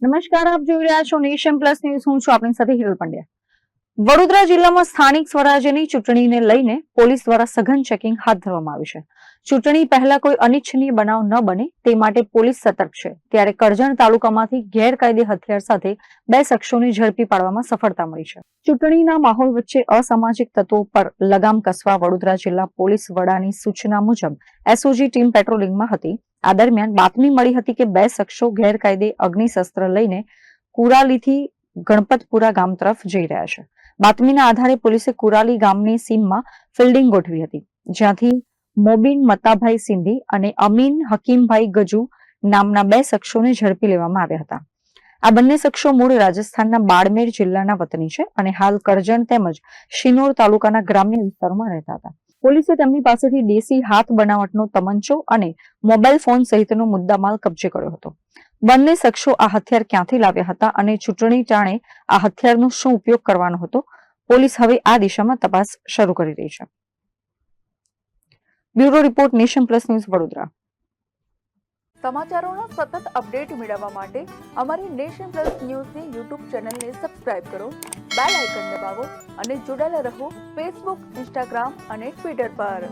નમસ્કાર, આપ જોઈ રહ્યા છો નેશન પ્લસ ન્યૂઝ. હું છું આપની સાથે હિરલ પંડ્યા. વડોદરા જિલ્લામાં સ્થાનિક સ્વરાજ્યની ચૂંટણીને લઈને પોલીસ દ્વારા સઘન ચેકિંગ હાથ ધરવામાં આવ્યું છે. ચૂંટણી પહેલા કોઈ અનિચ્છનીય બનાવ ન બને તે માટે પોલીસ સતર્ક છે. ત્યારે કરજણ તાલુકામાંથી ગેરકાયદે હથિયાર સાથે 2 શખ્સોને ઝડપી પાડવામાં સફળતા મળી છે. ચૂંટણીના માહોલ વચ્ચે અસામાજિક તત્વો પર લગામ કસવા વડોદરા જિલ્લા પોલીસ વડાની સૂચના મુજબ એસઓજી ટીમ પેટ્રોલિંગમાં હતી. આ દરમિયાન બાતમી મળી હતી કે 2 શખ્સો ગેરકાયદે અગ્નિશસ્ત્ર લઈને કુરાલીથી ગણપતપુરા ગામ તરફ જઈ રહ્યા છે. બાતમીના આધારે પોલીસે કુરાલી ગામની સીમમાં ફિલ્ડિંગ ગોઠવી હતી, જ્યાંથી મોબીન મતાભાઈ સિંધી અને અમીન હકીમભાઈ ગજુ નામના 2 શખ્સોને ઝડપી લેવામાં આવ્યા હતા. આ બંને શખ્સો મૂળ રાજસ્થાનના બાડમેર જિલ્લાના વતની છે અને હાલ કરજણ તેમજ શિનોર તાલુકાના ગ્રામ્ય વિસ્તારોમાં રહેતા હતા. પોલીસે તેમની પાસેથી દેશી હાથ બનાવટનો તમંચો અને મોબાઈલ ફોન સહિતનો મુદ્દામાલ કબજે કર્યો હતો. બંને શખ્સો આ હથિયાર ક્યાંથી લાવ્યા હતા અને ચૂંટણી ટાણે આ હથિયારનો શું ઉપયોગ કરવાનો હતો, પોલીસ હવે આ દિશામાં તપાસ શરૂ કરી રહી છે. Bureau report, nation plus news, Vadodara. સમાચારોના સતત અપડેટ મેળવવા માટે અમારી નેશન પ્લસ ન્યૂઝની યુટ્યુબ ચેનલને સબસ્ક્રાઇબ કરો, બેલ આઇકન દબાવો અને જોડાયેલા રહો ફેસબુક, ઇન્સ્ટાગ્રામ અને ટ્વિટર પર.